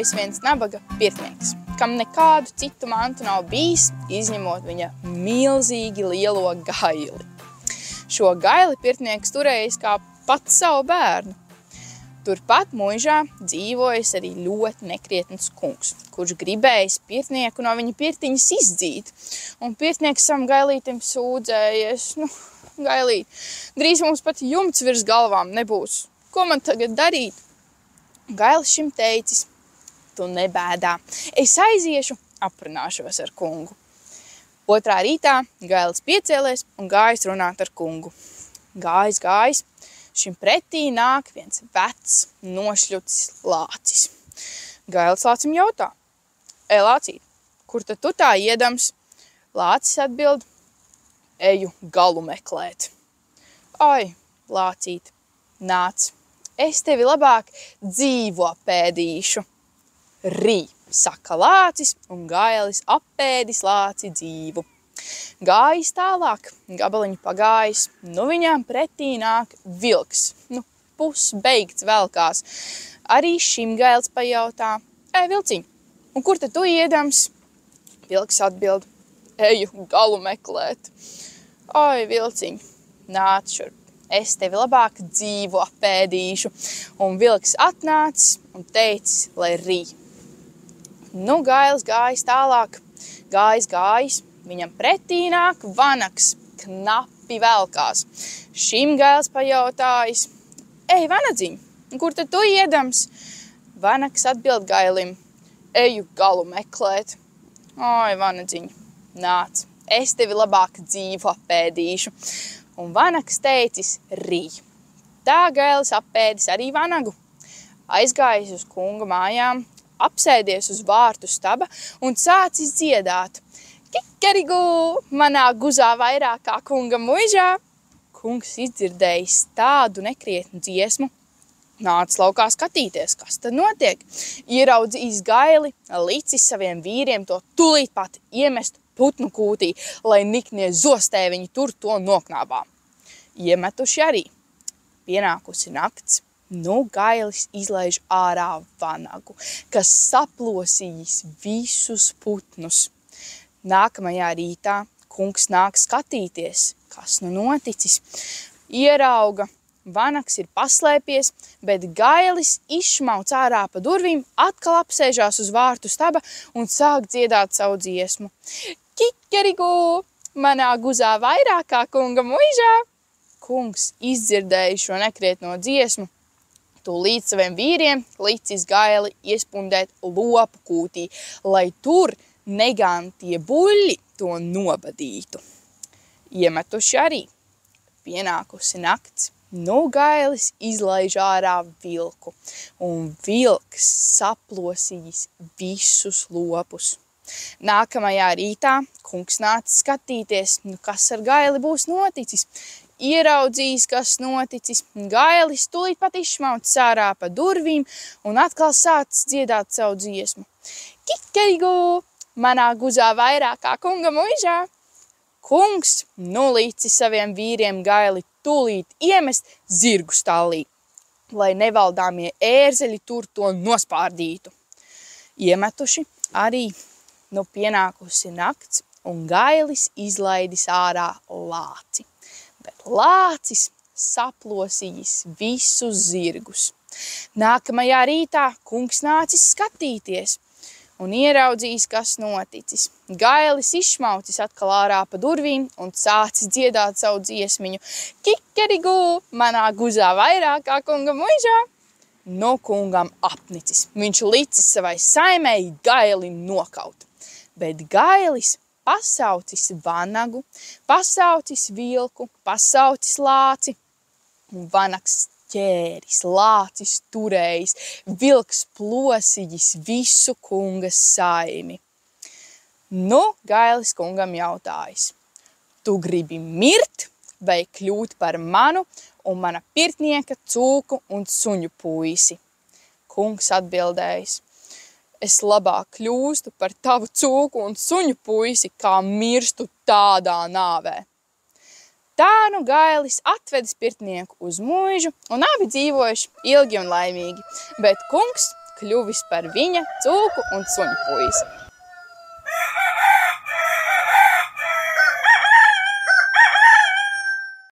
dzīvojis viens nabaga pirtnieks, kam nekādu citu mantu nav bijis, izņemot viņa milzīgi lielo gaili. Šo gaili pirtnieks turējis kā pats savu bērnu. Turpat muižā dzīvojas arī ļoti nekrietns kungs, kurš gribējis pirtnieku no viņa pirtiņas izdzīt. Un pirtnieks savam gailītim sūdzējies, gailīt, drīz mums pat jumts virs galvām nebūs. Ko man tagad darīt? Gailis šim teicis, tu nebēdā, es aiziešu, aprunāšos ar kungu. Otrā rītā Gailis piecēlies un gājis runāt ar kungu. Gājis. Šim pretī nāk viens vecs, nošļucis lācis. Gailis lācim jautā, lācīt, kur tad tu tā iedams? Lācis atbild, eju galu meklēt. Ai, lācīt, nāc, es tevi labāk dzīvo apēdīšu. Rī, saka lācis, un Gailis apēdis lāci dzīvu. Gājis tālāk, gabaliņu pagājis, viņām pretī nāk vilks, pusbeigts velkās. Arī šim Gailis pajautā, vilciņ, un kur tad tu iedams? Vilks atbild, eju galu meklēt. Ai, vilciņ, nāc šurp, es tevi labāk dzīvu apēdīšu. Un vilks atnācis un teicis, lai rī. Gailis gājis tālāk, gājis. Viņam pretī nāk vanags, knapi velkās. Šim Gailis pajautājis, vanadziņ, kur tad tu iedams? Vanags atbild Gailim, eju galu meklēt. Ai, vanadziņ, nāc, es tevi labāk dzīvu apēdīšu. Un vanags teicis, rī. Tā Gailis apēdis arī vanagu. Aizgājis uz kunga mājām, apsēdies uz vārtu staba un sācis dziedāt. Kikerigu, manā guzā vairāk kā kunga muižā. Kungs izdzirdējis tādu nekrietnu dziesmu, nāca laukā skatīties, kas tad notiek. Ieraudzījis Gaili, licis saviem vīriem to tulīt pat iemest putnu kūtī, lai niknie zostē viņi tur to noknābā. Iemetuši arī. Pienākusi nakts. Gailis izlaiž ārā vanagu, kas saplosījis visus putnus. Nākamajā rītā kungs nāk skatīties, kas noticis. Ierauga, vanags ir paslēpies, bet Gailis izšmauc ārā pa durvīm, atkal apsēžās uz vārtu staba un sāk dziedāt savu dziesmu. Kikerigu, manā guzā vairāk kā kunga muižā. Kungs izdzirdēja šo nekrietno dziesmu, tūlīt saviem vīriem licis Gaili iespundēt lopu kūtī, lai tur negantie buļļi to nobadītu. Iemetuši arī. Pienākusi nakts. Gailis izlaiž ārā vilku, un vilks saplosījis visus lopus. Nākamajā rītā kungs nāca skatīties, kas ar Gaili būs noticis. Ieraudzījis, kas noticis. Gailis tūlīt pat izšmaucis ārā pa durvīm un atkal sācis dziedāt savu dziesmu. Kikerigu! Manā guzā vairāk kā kunga muižā. Kungs licis saviem vīriem Gaili tūlīt iemest zirgu stallī, lai nevaldāmie ērzeļi tur to nospārdītu. Iemetuši arī, pienākusi nakts, un Gailis izlaidis ārā lāci. Bet lācis saplosījis visus zirgus. Nākamajā rītā kungs nācis skatīties un ieraudzījis, kas noticis. Gailis izšmaucis atkal ārā pa durvīm un sācis dziedāt savu dziesmiņu. Kikerigu, manā guzā vairāk kā kunga muižā. Kungam apnicis. Viņš licis savai saimei Gaili nokaut. Bet Gailis pasaucis vanagu, pasaucis vilku, pasaucis lāci. Un vanags ķēris, lācis turējis, vilks plosījis visu kunga saimi. Gailis kungam jautājis, tu gribi mirt vai kļūt par manu un mana pirtnieka, cūku un suņu puisi? Kungs atbildējis, es labāk kļūstu par tavu cūku un suņu puisi, kā mirstu tādā nāvē. Tā Gailis atvedis pirtnieku uz muižu, un abi dzīvojuši ilgi un laimīgi, bet kungs kļuvis par viņa cūku un suņu puisi.